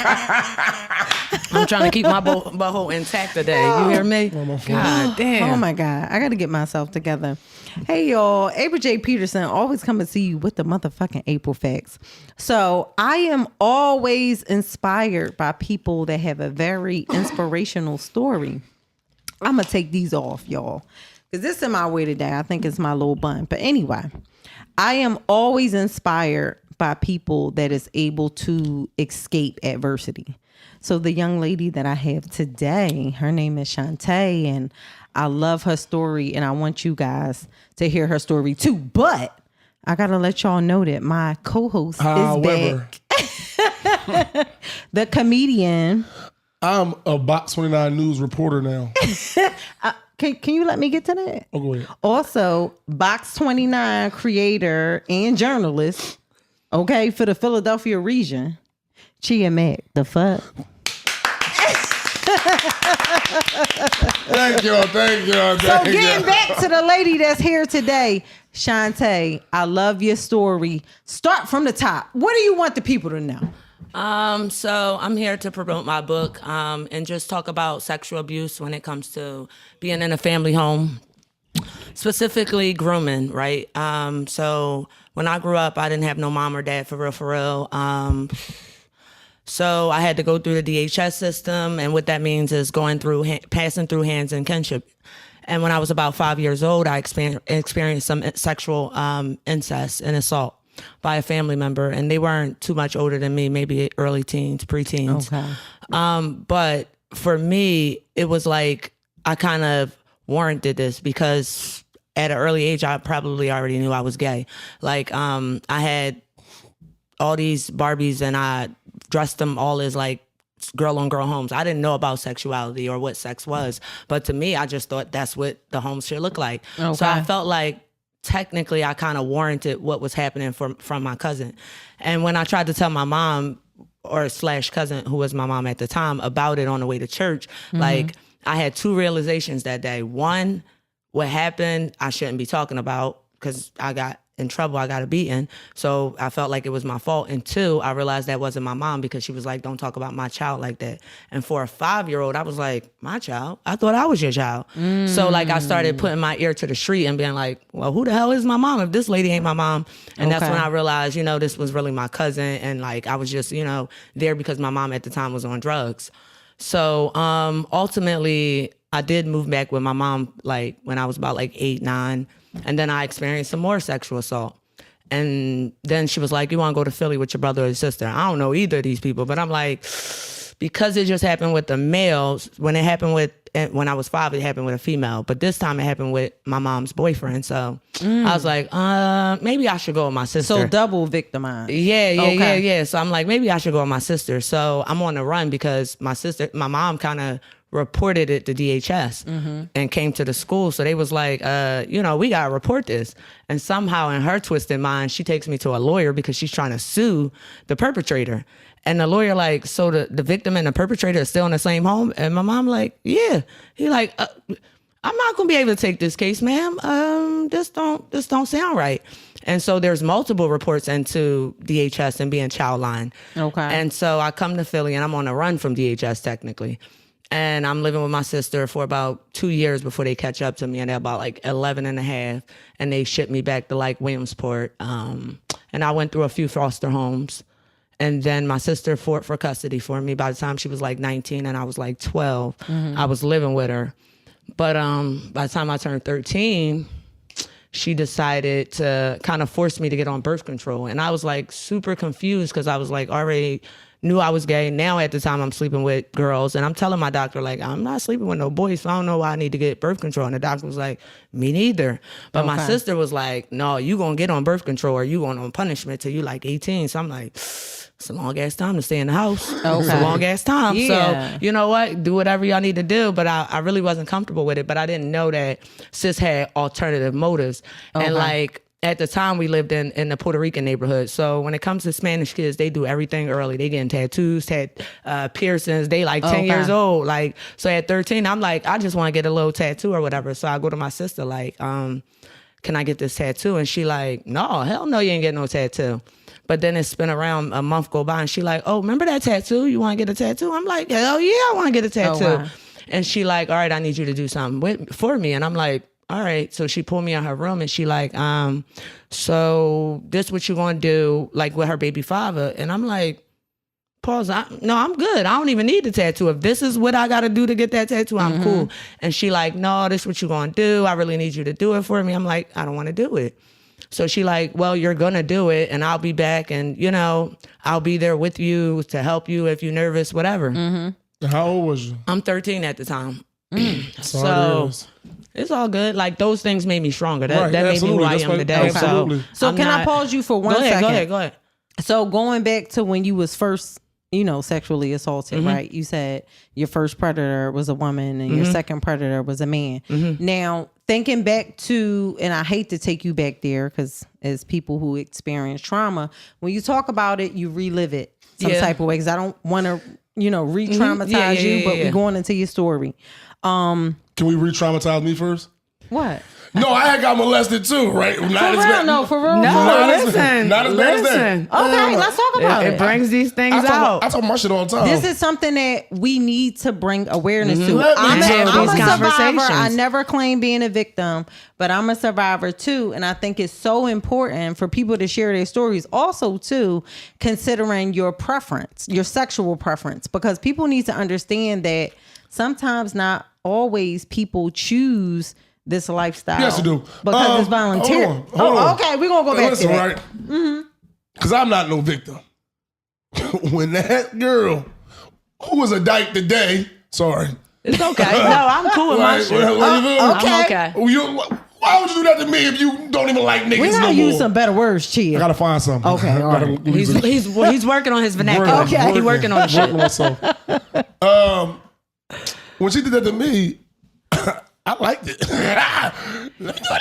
I'm trying to keep my butthole intact today. You hear me? God damn. Oh my God. I got to get myself together. Hey, y'all. April J. Peterson always come and see you with the motherfucking April facts. So I am always inspired by people that have a very inspirational story. I'm going to take these off, y'all. Because this is my way today. I think it's my little bun. But anyway, I am always inspired by people that is able to escape adversity. So the young lady that I have today, her name is Chante, and I love her story, and I want you guys to hear her story too. But I gotta let y'all know that my co-host is back. The comedian. I'm a Box 29 News reporter now. Can you let me get to that? Oh, go ahead. Also, Box 29 creator and journalist, okay, for the Philadelphia region, Chea Makk. The fuck? Thank you. So getting back to the lady that's here today, Chante, I love your story. Start from the top. What do you want the people to know? So I'm here to promote my book and just talk about sexual abuse when it comes to being in a family home, specifically grooming, right? So when I grew up, I didn't have no mom or dad for real. So I had to go through the DHS system, and what that means is passing through hands and kinship. And when I was about 5 years old, I experienced some sexual incest and assault by a family member, and they weren't too much older than me, maybe early teens, preteens. Okay. But for me, it was like I kind of warranted this because at an early age, I probably already knew I was gay. Like I had all these Barbies, and I dressed them all as like girl on girl homes. I didn't know about sexuality or what sex was, but to me, I just thought that's what the homes should look like. Okay. So I felt like technically I kind of warranted what was happening from my cousin. And when I tried to tell my mom or / cousin, who was my mom at the time, about it on the way to church, like I had two realizations that day. One, what happened, I shouldn't be talking about because I got in trouble, I got a beating. So I felt like it was my fault. And two, I realized that wasn't my mom because she was like, don't talk about my child like that. And for a 5-year-old, I was like, my child? I thought I was your child. So like I started putting my ear to the street and being like, well, who the hell is my mom if this lady ain't my mom? And that's when I realized, this was really my cousin. And like, I was just, there because my mom at the time was on drugs. So ultimately, I did move back with my mom like when I was about like 8, 9. And then I experienced some more sexual assault. And then she was like, you want to go to Philly with your brother or sister? I don't know either of these people. But I'm like, because it just happened with the males, when I was 5, it happened with a female. But this time it happened with my mom's boyfriend. So I was like, maybe I should go with my sister. So double victimized. Yeah. So I'm like, maybe I should go with my sister. So I'm on the run because my mom kind of reported it to DHS and came to the school. So they was like, we got to report this. And somehow in her twisted mind, she takes me to a lawyer because she's trying to sue the perpetrator. And the lawyer like, so the victim and the perpetrator are still in the same home? And my mom like, yeah. He like, I'm not going to be able to take this case, ma'am. This don't sound right. And so there's multiple reports into DHS and being child line. Okay. And so I come to Philly and I'm on a run from DHS technically. And I'm living with my sister for about 2 years before they catch up to me. And they're about like 11 and a half. And they shipped me back to like Williamsport. And I went through a few foster homes. And then my sister fought for custody for me. By the time she was like 19 and I was like 12, I was living with her. But by the time I turned 13, she decided to kind of force me to get on birth control. And I was like super confused because I was like already knew I was gay. Now at the time I'm sleeping with girls and I'm telling my doctor like, I'm not sleeping with no boys, so I don't know why I need to get birth control. And the doctor was like, me neither. But my sister was like, no, you gonna get on birth control or you going on punishment till you like 18. So I'm like, it's a long ass time to stay in the house. It's a long ass time. Yeah. So you know what? Do whatever y'all need to do. But I really wasn't comfortable with it. But I didn't know that sis had alternative motives. And like, at the time, we lived in the Puerto Rican neighborhood. So when it comes to Spanish kids, they do everything early. They getting tattoos, piercings. They like 10 years old. Like, so at 13, I'm like, I just want to get a little tattoo or whatever. So I go to my sister like, can I get this tattoo? And she like, no, hell no, you ain't getting no tattoo. But then it's been around a month go by and she like, oh, remember that tattoo? You want to get a tattoo? I'm like, hell yeah, I want to get a tattoo. wow. And she like, all right, I need you to do something for me. And I'm like, all right. So she pulled me in her room and she like, so this what you gonna do like with her baby father? And I'm like, pause. No, I'm good. I don't even need the tattoo. If this is what I got to do to get that tattoo, I'm cool. And she like, no, this is what you going to do. I really need you to do it for me. I'm like, I don't want to do it. So she like, well, you're going to do it and I'll be back. And, you know, I'll be there with you to help you if you're nervous, whatever. How old was you? I'm 13 at the time. So it's all good. Like those things made me stronger. That made me absolutely. who I That's am what- today. absolutely. So can I pause you for one second? Go ahead. So going back to when you was first, you know, sexually assaulted, right? You said your first predator was a woman and your second predator was a man. Now, thinking back to, and I hate to take you back there because as people who experience trauma, when you talk about it, you relive it some type of way because I don't want to, you know, re-traumatize you, but we're going into your story. Can we re-traumatize me first? What? No, I had got molested too, right? For real? Not as bad as that. Okay, let's talk about it. It brings these things I out. talk my shit all the time. This is something that we need to bring awareness to. Let me I'm have a these survivor. conversations. I never claim being a victim, but I'm a survivor too. And I think it's so important for people to share their stories. Also, too, considering your preference, your sexual preference, because people need to understand that sometimes not always people choose this lifestyle. Yes, you do. Because it's voluntary. Hold on. Okay, we're going to go back Listen, to that. right? Because I'm not no victim. When that girl, who was a dyke today, sorry. It's okay. No, I'm cool with my Right, shit. what you feel? I'm okay. Why would you do that to me if you don't even like niggas We no gotta more? use some better words, Chea. I gotta find something. Okay, I all gotta right. use it. He's working on his vernacular. Okay. He working on the shit. Working on myself. When she did that to me, I liked it.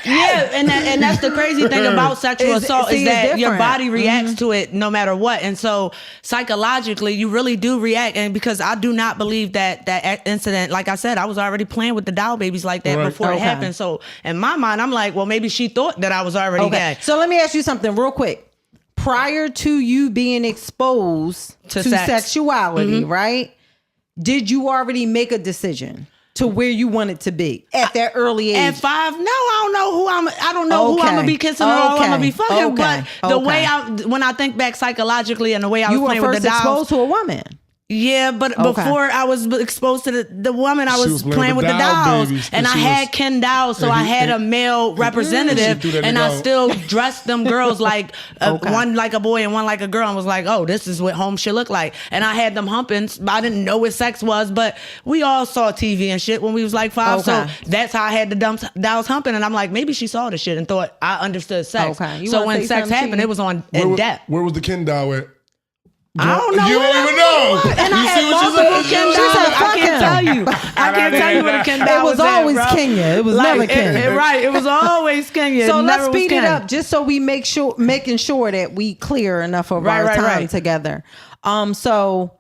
Yeah, and that's the crazy thing about sexual assault see, is it's that your different. body reacts to it no matter what. And so psychologically, you really do react. And because I do not believe that incident, like I said, I was already playing with the doll babies like that Right. before it Okay. happened. So in my mind, I'm like, well, maybe she thought that I was already gay. So let me ask you something real quick. Prior to you being exposed to sex. sexuality, right? Did you already make a decision to where you wanted to be at that early age? At 5, no, I don't know who I don't know who I'm gonna be kissing or who I'm gonna be fucking. Okay. But the Okay. way when I think back psychologically and the way I was you were playing with first the dolls. exposed to a woman. Yeah, but Okay. before I was exposed to the woman, I She was was playing with the doll dolls. babies, And I she had was- Ken dolls, so I had a male representative, She threw that and I nigga out. still dressed them girls like Okay. one like a boy and one like a girl, and was like, oh, this is what home should look like. And I had them humping. I didn't know what sex was, but we all saw TV and shit when we was like 5, so Okay. that's how I had the dolls humping. And I'm like, maybe she saw the shit and thought I understood sex. Okay. You So wanna when say sex something, happened, Chea? it was on in depth. Where was the Ken doll at? I don't know. You what don't I even know. mean. And I You had see what she multiple said? Ken She dolls. said, I "Fuck can't him." tell you. I can't tell you what a Ken doll It was at, always bro. Kenya. It was Like, never Ken. Right. It was always Kenya. So It let's never was speed it Ken. up just so we making sure that we clear enough of our time Right. together. So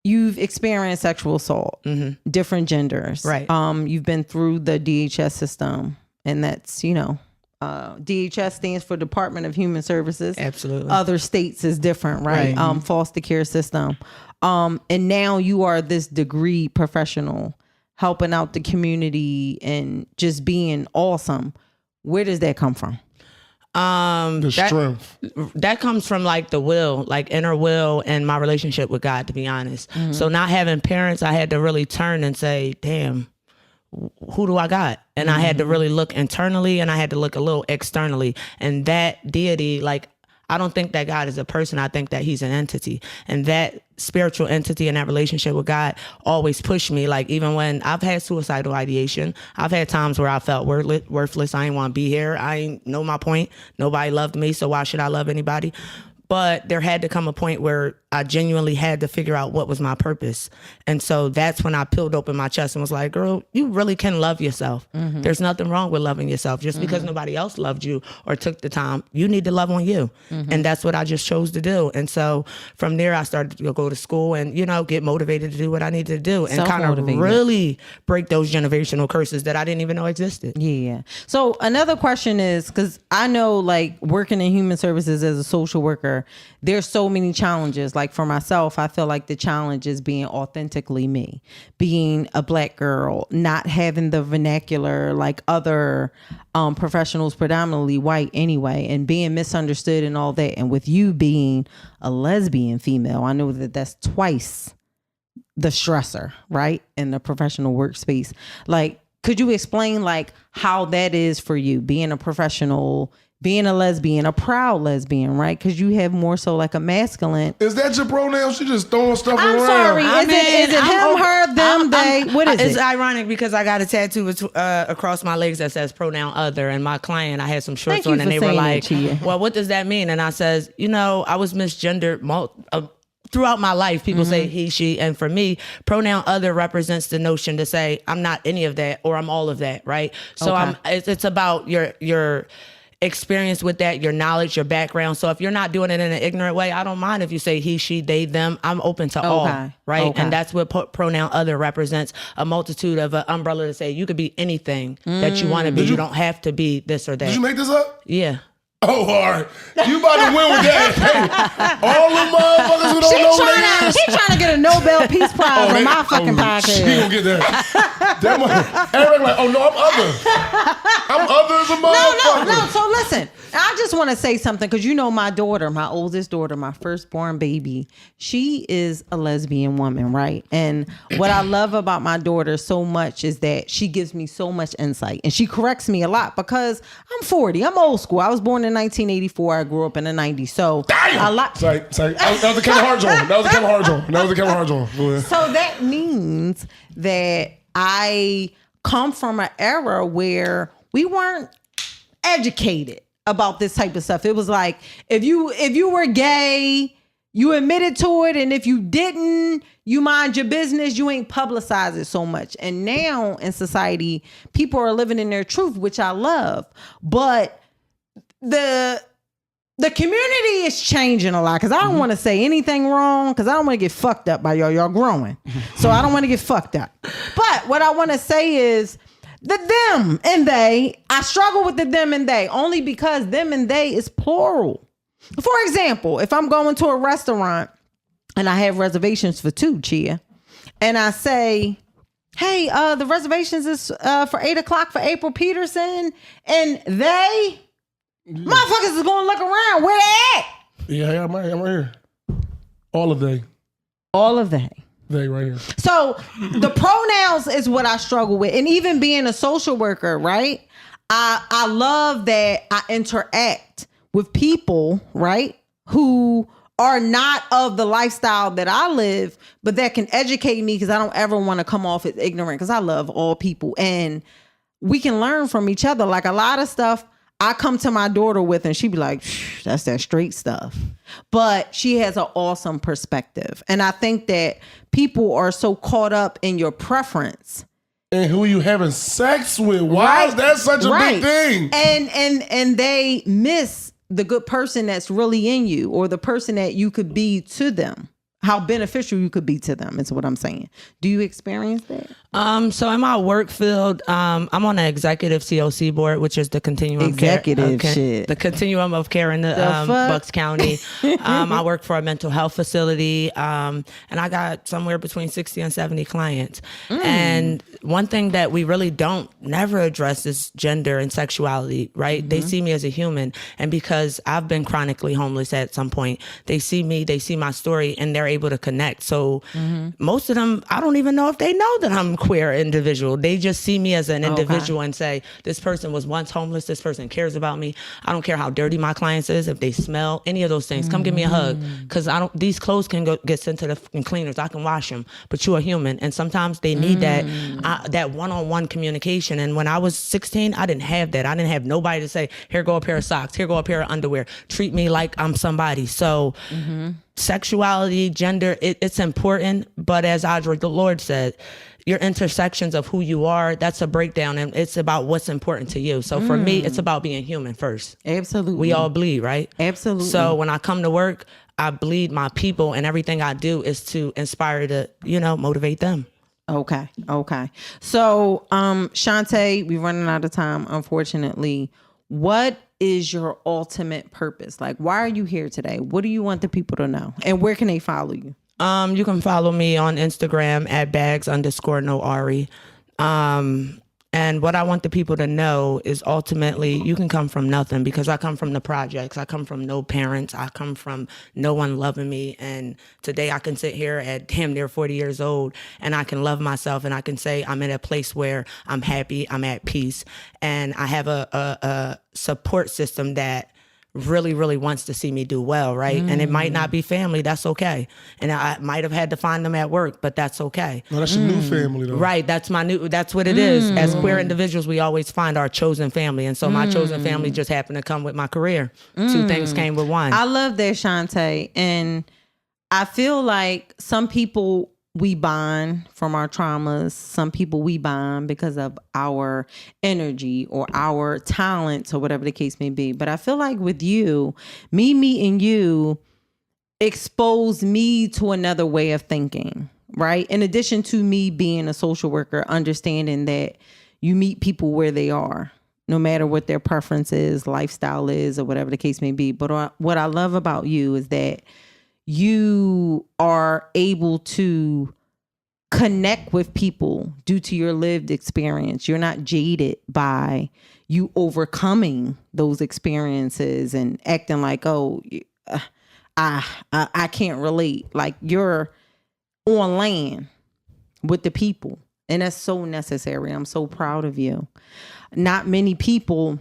you've experienced sexual assault, different genders. Right. You've been through the DHS system, and that's, you know, DHS stands for Department of Human Services. Absolutely. Other states is different, right? Foster care system. And now you are this degree professional helping out the community and just being awesome. Where does that come from? The strength. That comes from like the will, like inner will and my relationship with God, to be honest. So not having parents, I had to really turn and say, damn, who do I got? And I had to really look internally and I had to look a little externally. And that deity, like, I don't think that God is a person. I think that he's an entity. And that spiritual entity and that relationship with God always pushed me. Like, even when I've had suicidal ideation, I've had times where I felt worthless. I ain't want to be here. I ain't know my point. Nobody loved me, so why should I love anybody? But there had to come a point where I genuinely had to figure out what was my purpose. And so that's when I peeled open my chest and was like, girl, you really can love yourself. There's nothing wrong with loving yourself. Just because nobody else loved you or took the time, you need to love on you. And that's what I just chose to do. And so from there, I started to go to school and, get motivated to do what I needed to do and kind of really break those generational curses that I didn't even know existed. Yeah. So another question is, because I know like working in human services as a social worker, there's so many challenges. Like for myself, I feel like the challenge is being authentically me, being a Black girl, not having the vernacular like other professionals, predominantly white anyway, and being misunderstood and all that. And with you being a lesbian female, I know that that's twice the stressor, right? In the professional workspace. Like, could you explain like how that is for you being a professional, being a lesbian, a proud lesbian, right? Because you have more so like a masculine. Is that your pronoun? She just throwing stuff around. I'm sorry. Is it him, her, them, they? What is it? It's ironic because I got a tattoo across my legs that says pronoun other, and my client, I had some shorts on, and they were like, well, what does that mean? And I says, I was misgendered throughout my life. People say he, she, and for me, pronoun other represents the notion to say I'm not any of that or I'm all of that, right? So it's about your experience with that, your knowledge, your background. So if you're not doing it in an ignorant way, I don't mind if you say he, she, they, them. I'm open to all, right? And that's what pronoun other represents, a multitude of an umbrella to say you could be anything that you want to be. You don't have to be this or that. Did you make this up? Yeah. Oh, all right. You about to win with that. Hey, all the motherfuckers who don't know what that is. She's trying to get a Nobel Peace Prize on my fucking podcast. She gonna get that. Everybody like, oh no, I'm other. I'm other as a motherfucker. No. So listen, I just want to say something because my daughter, my oldest daughter, my firstborn baby, she is a lesbian woman, right? And what I love about my daughter so much is that she gives me so much insight and she corrects me a lot because I'm 40. I'm old school. I was born in 1984. I grew up in the 90s. So damn. A lot. Sorry. That was the Kevin Hart joint. So that means that I come from an era where we weren't educated about this type of stuff. It was like if you were gay, you admitted to it, and if you didn't, you mind your business. You ain't publicize it so much. And now in society, people are living in their truth, which I love. But the community is changing a lot because I don't want to say anything wrong because I don't want to get fucked up by y'all. Y'all growing, so I don't want to get fucked up. But what I want to say is the them and they. I struggle with the them and they only because them and they is plural. For example, if I'm going to a restaurant and I have reservations for 2, Chea, and I say, hey, the reservations is for 8:00 for April Peterson, and they. Motherfuckers is gonna look around. Where they at? Yeah, I'm right here. All of they. They right here. So the pronouns is what I struggle with. And even being a social worker, right? I love that I interact with people, right? Who are not of the lifestyle that I live, but that can educate me because I don't ever want to come off as ignorant because I love all people. And we can learn from each other. Like a lot of stuff I come to my daughter with and she be like, that's that straight stuff. But she has an awesome perspective. And I think that people are so caught up in your preference. And who you having sex with. Why is that such a big thing? And they miss the good person that's really in you or the person that you could be to them. How beneficial you could be to them is what I'm saying. Do you experience that? So in my work field, I'm on the executive COC board, which is the continuum of care, the continuum of care in the Bucks County. I work for a mental health facility, and I got somewhere between 60 and 70 clients. And one thing that we really never address is gender and sexuality, right? They see me as a human, and because I've been chronically homeless at some point, they see me, they see my story, and they're able to connect. So most of them, I don't even know if they know that I'm a queer individual. They just see me as an individual and say, this person was once homeless. This person cares about me. I don't care how dirty my clients is, if they smell, any of those things. Come give me a hug, because these clothes can get sent to the cleaners. I can wash them, but you're a human, and sometimes they need that one-on-one communication. And when I was 16, I didn't have that. I didn't have nobody to say, here go a pair of socks, here go a pair of underwear. Treat me like I'm somebody. So sexuality, gender, it's important. But as Audrey, the Lord said, your intersections of who you are, that's a breakdown, and it's about what's important to you. So for me, it's about being human first. Absolutely. We all bleed, right? Absolutely. So when I come to work, I bleed my people, and everything I do is to inspire to, motivate them. Okay. So, Chante, we're running out of time, unfortunately. What is your ultimate purpose? Like, why are you here today? What do you want the people to know? And where can they follow you? You can follow me on Instagram at bags_noari. And what I want the people to know is ultimately you can come from nothing, because I come from the projects. I come from no parents. I come from no one loving me. And today I can sit here at damn near 40 years old and I can love myself, and I can say I'm in a place where I'm happy, I'm at peace, and I have a support system that really, really wants to see me do well, right? And it might not be family, that's okay. And I might have had to find them at work, but that's okay. No, that's your new family though. Right, that's what it is. As queer individuals, we always find our chosen family. And so my chosen family just happened to come with my career. Two things came with one. I love that, Chante. And I feel like some people, we bond from our traumas. Some people we bond because of our energy or our talents or whatever the case may be. But I feel like with you, me meeting you exposed me to another way of thinking, right? In addition to me being a social worker, understanding that you meet people where they are, no matter what their preference is, lifestyle is, or whatever the case may be. But what I love about you is that you are able to connect with people due to your lived experience. You're not jaded by you overcoming those experiences and acting like, I can't relate. Like, you're on land with the people, and that's so necessary. I'm so proud of you. Not many people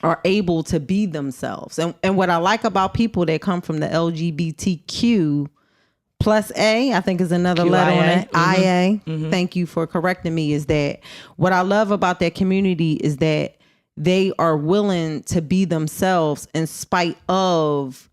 are able to be themselves. And what I like about people that come from the LGBTQ plus A, I think is another QIA. letter on it, IA. Thank you for correcting me. Is that what I love about that community is that they are willing to be themselves in spite of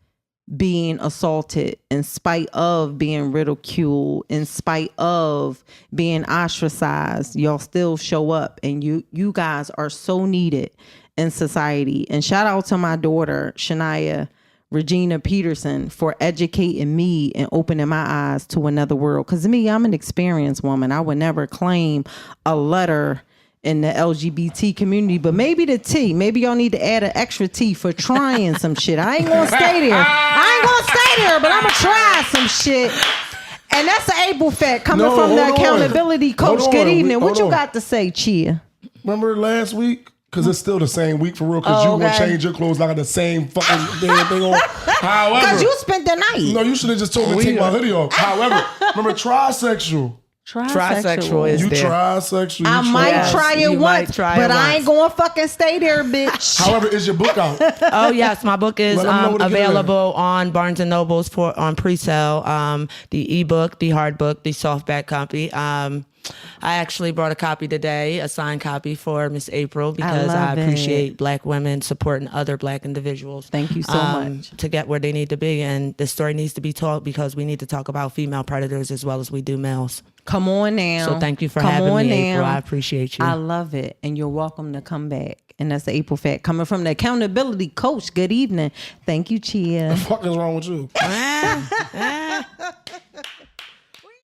being assaulted, in spite of being ridiculed, in spite of being ostracized. Y'all still show up, and you guys are so needed in society. And shout out to my daughter, Shania Regina Peterson, for educating me and opening my eyes to another world. Because me, I'm an experienced woman. I would never claim a letter in the LGBT community, but maybe the T. Maybe y'all need to add an extra T for trying some shit. I ain't gonna stay there. But I'm gonna try some shit. And that's the April fact coming from the accountability coach. Good evening. What you got to say, Chea? Remember last week? Because it's still the same week for real. Because you gonna change your clothes like the same fucking damn thing on. However, because you spent the night. No, you should have just told me to take my hoodie off. However, remember trisexual. Trisexual is you there. Trisexual. I might try it once, but I ain't gonna fucking stay there, bitch. However, is your book out? Oh yes, my book is available on Barnes and Nobles on pre-sale. The ebook, the hard book, the softback copy. I actually brought a copy today, a signed copy for Miss April, because I appreciate Black women supporting other Black individuals. Thank you so much. To get where they need to be. And the story needs to be told, because we need to talk about female predators as well as we do males. Come on now. So thank you for having me, April. I appreciate you. I love it. And you're welcome to come back. And that's the April fact coming from the accountability coach. Good evening. Thank you, Chea. What the fuck is wrong with you?